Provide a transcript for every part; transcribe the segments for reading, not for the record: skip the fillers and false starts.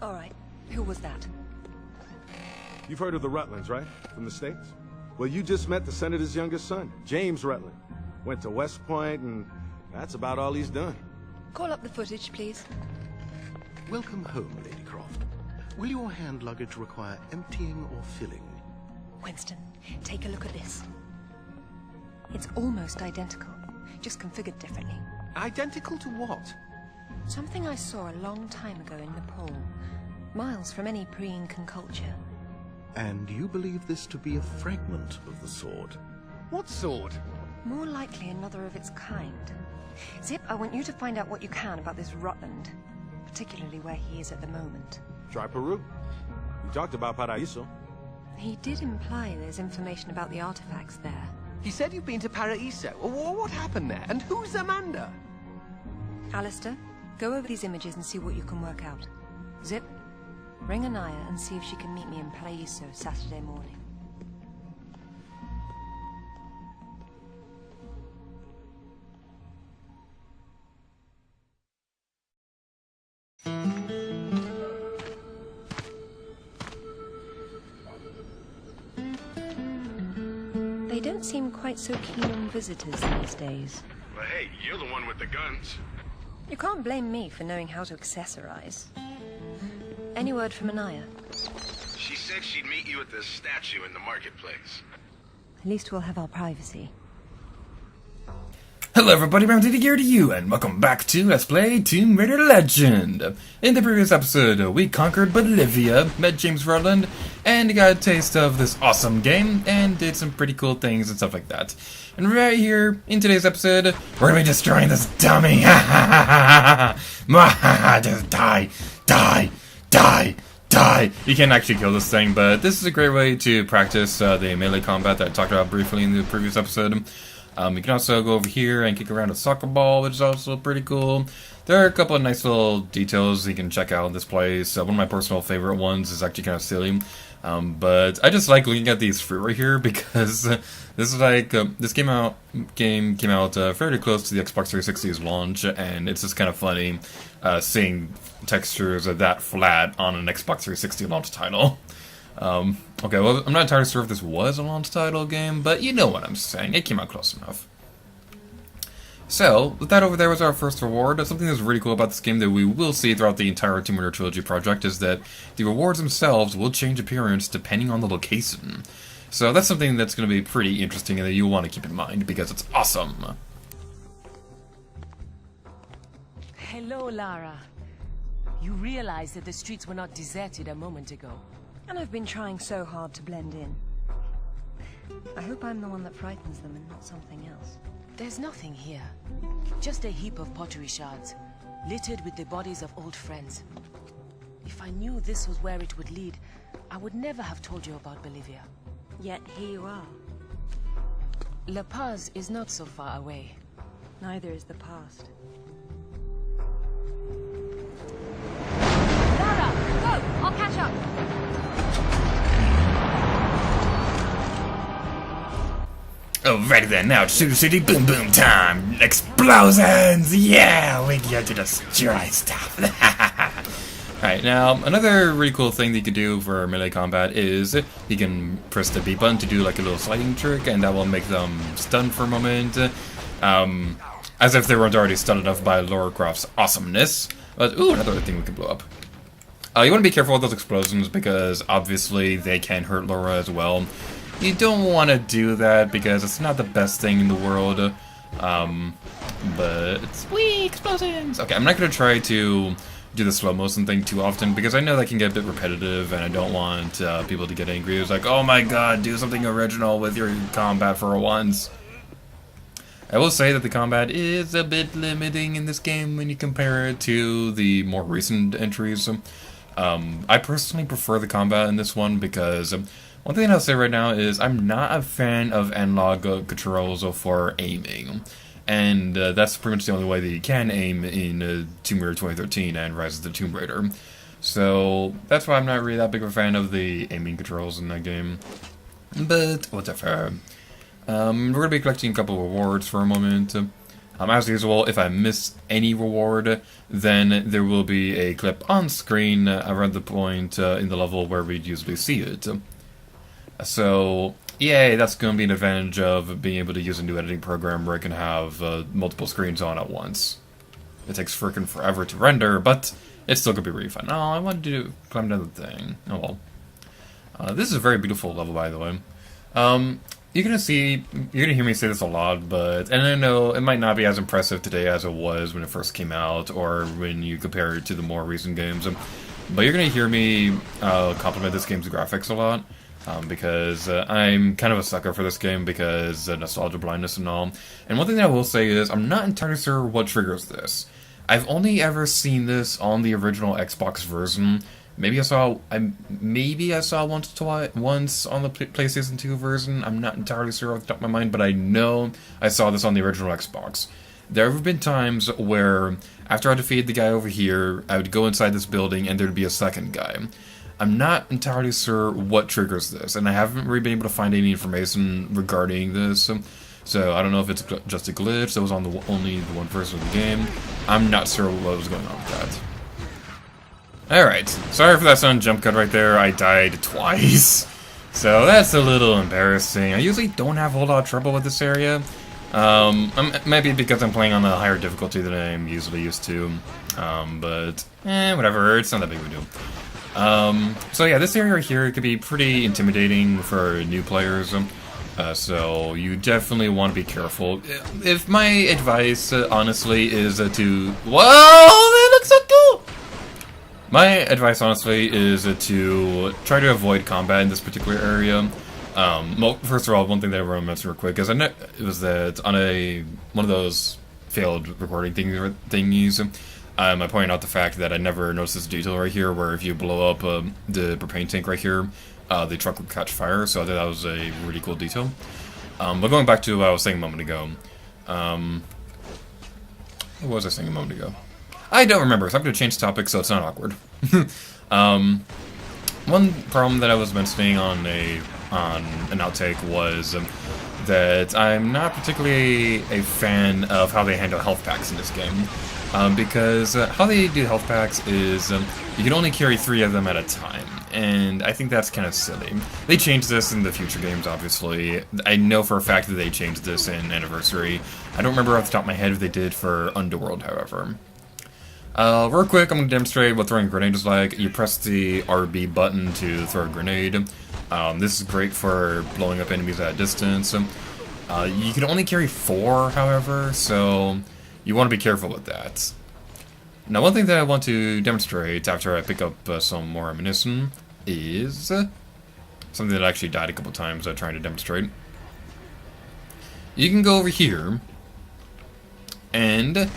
All right. Who was that? You've heard of the Rutlands, right? From the States? Well, you just met the senator's youngest son, James Rutland. Went to West Point, and that's about all he's done. Call up the footage, please. Welcome home, Lady Croft. Will your hand luggage require emptying or filling? Winston, take a look at this. It's almost identical, just configured differently. Identical to what? Something I saw a long time ago in Nepal, miles from any pre-Incan culture. And you believe this to be a fragment of the sword? What sword? More likely another of its kind. Zip, I want you to find out what you can about this Rutland, particularly where he is at the moment. Try Peru. You talked about Paraíso. He did imply there's information about the artifacts there. He said you've been to Paraíso. What happened there? And who's Amanda? Alistair, go over these images and see what you can work out. Zip, ring Anaya and see if she can meet me in Paraíso Saturday morning. They don't seem quite so keen on visitors these days. Well, hey, you're the one with the guns. You can't blame me for knowing how to accessorize. Any word from Anaya? She said she'd meet you at the statue in the marketplace. At least we'll have our privacy. Hello everybody, I'm here to you, and welcome back to Let's Play Tomb Raider Legend. In the previous episode, we conquered Bolivia, met James Rutland, and got a taste of this awesome game, and did some pretty cool things and stuff like that. And right here, in today's episode, we're gonna be destroying this dummy! Ha ha ha ha! Just die! Die! Die! Die! You can't actually kill this thing, but this is a great way to practice the melee combat that I talked about briefly in the previous episode. You can also go over here and kick around a soccer ball, which is also pretty cool. There are a couple of nice little details you can check out in this place. One of my personal favorite ones is actually kind of silly. But I just like looking at these fruit right here because this is like, this game came out fairly close to the Xbox 360's launch, and it's just kind of funny seeing textures that flat on an Xbox 360 launch title. Okay, well, I'm not entirely sure if this was a launch title game, but you know what I'm saying. It came out close enough. So, that over there was our first reward. Something that's really cool about this game that we will see throughout the entire Tomb Raider Trilogy project is that the rewards themselves will change appearance depending on the location. So that's something that's going to be pretty interesting and that you'll want to keep in mind because it's awesome. Hello, Lara. You realize that the streets were not deserted a moment ago. And I've been trying so hard to blend in. I hope I'm the one that frightens them and not something else. There's nothing here. Just a heap of pottery shards, littered with the bodies of old friends. If I knew this was where it would lead, I would never have told you about Bolivia. Yet here you are. La Paz is not so far away. Neither is the past. Lara, go! I'll catch up! Alrighty then, now it's Super City Boom Boom time! Explosions! Yeah! We get to destroy stuff! Alright, now, another really cool thing that you can do for melee combat is you can press the B button to do like a little sliding trick, and that will make them stun for a moment. As if they weren't already stunned enough by Lara Croft's awesomeness. But, ooh, another thing we can blow up. You want to be careful with those explosions because obviously they can hurt Lara as well. You don't want to do that because it's not the best thing in the world. But whee, explosions! Okay, I'm not going to try to do the slow motion thing too often because I know that can get a bit repetitive and I don't want people to get angry. It's like, oh my god, do something original with your combat for once. I will say that the combat is a bit limiting in this game when you compare it to the more recent entries. I personally prefer the combat in this one because one thing I'll say right now is I'm not a fan of analog controls for aiming. And that's pretty much the only way that you can aim in Tomb Raider 2013 and Rise of the Tomb Raider. So that's why I'm not really that big of a fan of the aiming controls in that game. But whatever. We're going to be collecting a couple of rewards for a moment. As usual, if I miss any reward, then there will be a clip on screen around the point in the level where we'd usually see it. So, yay, that's going to be an advantage of being able to use a new editing program where I can have multiple screens on at once. It takes frickin' forever to render, but it's still going to be really fun. Oh, I wanted to climb down the thing. Oh well. This is a very beautiful level, by the way. You're gonna hear me say this a lot, and I know it might not be as impressive today as it was when it first came out, or when you compare it to the more recent games, but you're gonna hear me compliment this game's graphics a lot, because I'm kind of a sucker for this game because nostalgia blindness and all. And one thing that I will say is, I'm not entirely sure what triggers this. I've only ever seen this on the original Xbox version. Maybe I saw once on the PlayStation 2 version. I'm not entirely sure off the top of my mind, but I know I saw this on the original Xbox. There have been times where, after I defeated the guy over here, I would go inside this building and there'd be a second guy. I'm not entirely sure what triggers this, and I haven't really been able to find any information regarding this. So I don't know if it's just a glitch that was on only the one version of the game. I'm not sure what was going on with that. Alright, sorry for that sudden jump cut right there. I died twice. So that's a little embarrassing. I usually don't have a whole lot of trouble with this area. Maybe because I'm playing on a higher difficulty than I'm usually used to. But, whatever, it's not that big of a deal. So yeah, this area right here could be pretty intimidating for new players. So you definitely want to be careful. If my advice, honestly, is to... Whoa, that looks so cool! My advice, honestly, is to try to avoid combat in this particular area. Well, first of all, one thing that I want to mention real quick is was that on one of those failed recording thingies, I pointed out the fact that I never noticed this detail right here, where if you blow up the propane tank right here, the truck would catch fire. So I thought that was a really cool detail. But going back to what I was saying a moment ago, what was I saying a moment ago? I don't remember, so I'm going to change topic so it's not awkward. One problem that I was mentioning on an outtake was that I'm not particularly a fan of how they handle health packs in this game. Because how they do health packs is you can only carry 3 of them at a time, and I think that's kind of silly. They changed this in the future games, obviously. I know for a fact that they changed this in Anniversary. I don't remember off the top of my head if they did for Underworld, however. Real quick, I'm going to demonstrate what throwing a grenade is like. You press the RB button to throw a grenade. This is great for blowing up enemies at a distance. You can only carry 4, however, so you want to be careful with that. Now, one thing that I want to demonstrate after I pick up some more ammunition is something that actually died a couple times trying to demonstrate. You can go over here and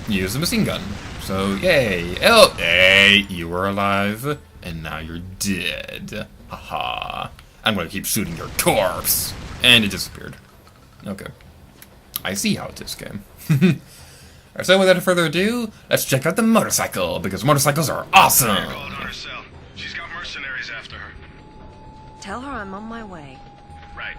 use the machine gun. So, yay! Oh, hey, you were alive, and now you're dead. Haha. I'm gonna keep shooting your corpse. And it disappeared. Okay. I see how it is, game. Alright, so without further ado, let's check out the motorcycle, because motorcycles are awesome! She's got mercenaries after her. Tell her I'm on my way. Right.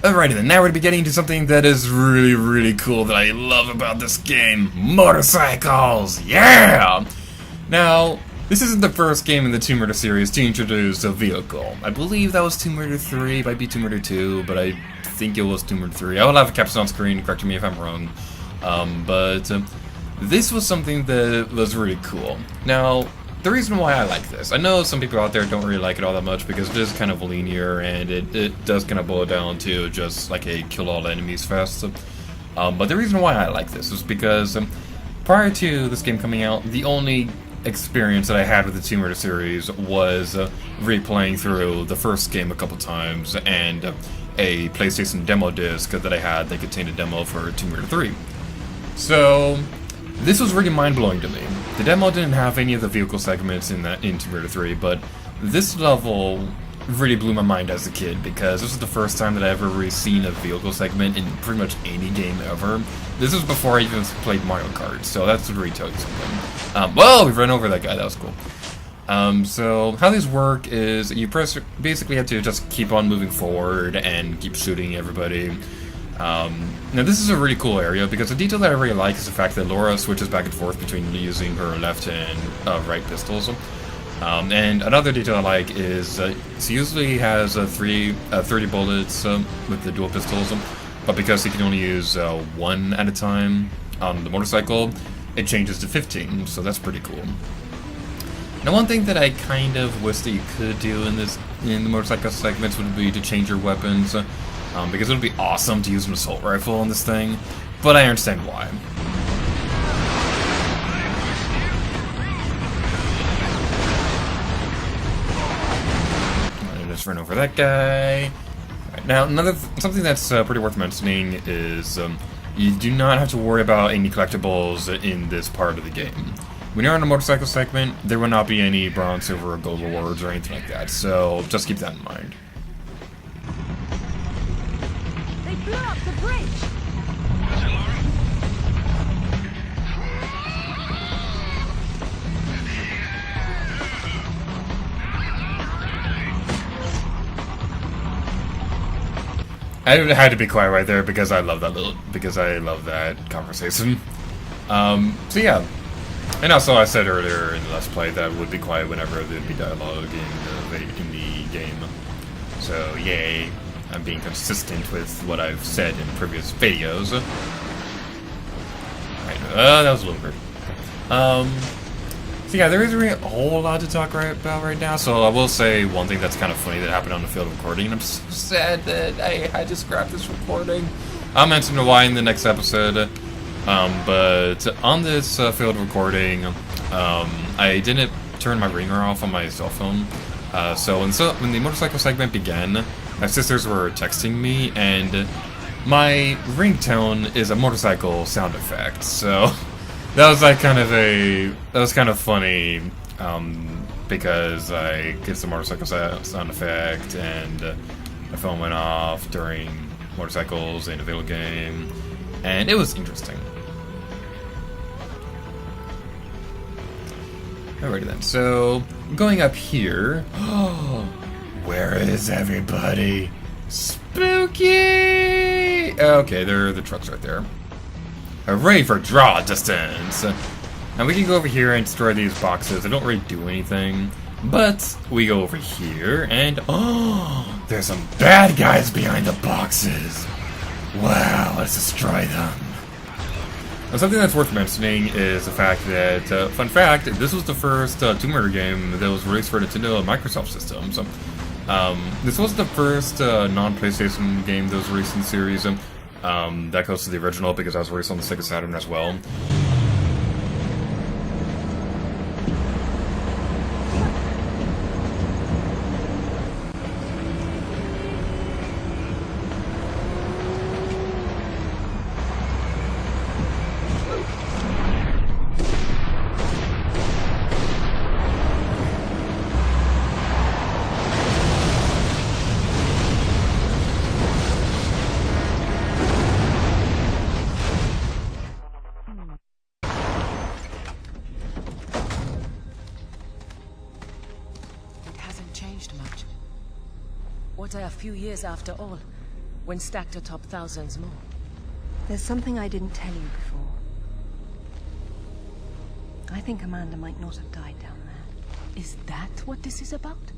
Alrighty then, now we're going to be getting into something that is really, really cool that I love about this game. Motorcycles! Yeah! Now, this isn't the first game in the Tomb Raider series to introduce a vehicle. I believe that was Tomb Raider 3, might be Tomb Raider 2, but I think it was Tomb Raider 3. I will have a caption on screen correcting me if I'm wrong. But this was something that was really cool. Now, the reason why I like this, I know some people out there don't really like it all that much because it is kind of linear and it does kind of boil down to just like a kill all enemies fest. But the reason why I like this is because prior to this game coming out, the only experience that I had with the Tomb Raider series was replaying through the first game a couple times and a PlayStation demo disc that I had that contained a demo for Tomb Raider 3. So this was really mind-blowing to me. The demo didn't have any of the vehicle segments in Tomb Raider 3, but this level really blew my mind as a kid because this was the first time that I ever really seen a vehicle segment in pretty much any game ever. This was before I even played Mario Kart, so that's really telling you something. Well, we ran over that guy, that was cool. So how these work is you basically have to just keep on moving forward and keep shooting everybody. Now this is a really cool area because the detail that I really like is the fact that Laura switches back and forth between using her left and right pistols. And another detail I like is she usually has 30 bullets with the dual pistols, but because he can only use one at a time on the motorcycle, it changes to 15, so that's pretty cool. Now one thing that I kind of wish that you could do in the motorcycle segments would be to change your weapons, because it would be awesome to use an assault rifle on this thing, but I understand why. Just run over that guy. Right, now, something that's pretty worth mentioning is you do not have to worry about any collectibles in this part of the game. When you're on a motorcycle segment, there will not be any bronze, silver, or gold rewards or anything like that, so just keep that in mind. They blew up the bridge! I had to be quiet right there because I love that conversation. So yeah. And also I said earlier in the Let's Play that I would be quiet whenever there'd be dialogue in the game. So yay, I'm being consistent with what I've said in previous videos. Right, that was a little weird. So yeah, there isn't really a whole lot to talk about right now, so I will say one thing that's kind of funny that happened on the field recording, and I'm so sad that I had to scrap this recording. I'll mention why in the next episode, but on this field recording, I didn't turn my ringer off on my cell phone, so when the motorcycle segment began, my sisters were texting me, and my ringtone is a motorcycle sound effect, so... That was kind of funny, because I get some motorcycle sound effect, and my phone went off during motorcycles in a video game, and it was interesting. Alrighty then, so going up here. Where is everybody? Spooky! Okay, there are the trucks right there. Hooray for draw distance! Now we can go over here and destroy these boxes. They don't really do anything. But we go over here and there's some bad guys behind the boxes. Wow, let's destroy them. Now something that's worth mentioning is the fact that, fun fact, this was the first Tomb Raider game that was released for Nintendo and Microsoft systems. This was the first non-PlayStation game that was released in the series. That goes to the original because I was released on the Sega Saturn as well. What are a few years after all, when stacked atop thousands more? There's something I didn't tell you before. I think Amanda might not have died down there. Is that what this is about?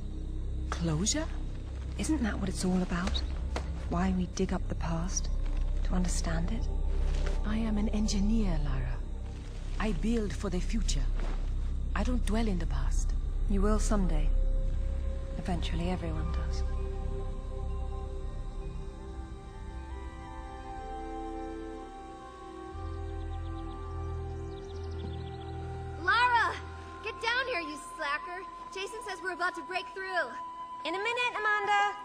Closure? Isn't that what it's all about? Why we dig up the past? To understand it? I am an engineer, Lara. I build for the future. I don't dwell in the past. You will someday. Eventually, everyone does. Lara! Get down here, you slacker! Jason says we're about to break through. In a minute, Amanda.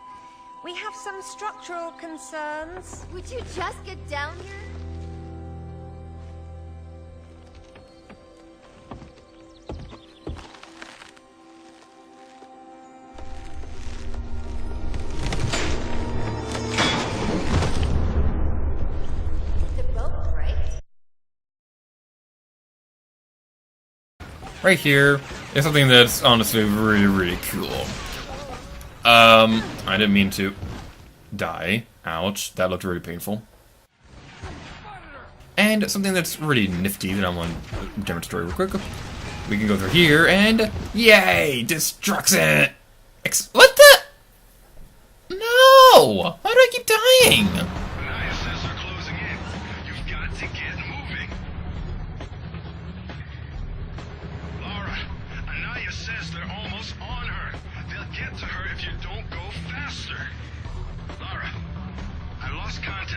We have some structural concerns. Would you just get down here? Right here, is something that's honestly really, really cool. I didn't mean to die. Ouch, that looked really painful. And something that's really nifty that I want to demonstrate real quick. We can go through here and yay, destruction. What the? No! Why do I keep dying? Anaya says they're closing in. You've got to get moving. Lara, Anaya says they're almost on her. They'll get to her if you don't go faster. Lara, I lost contact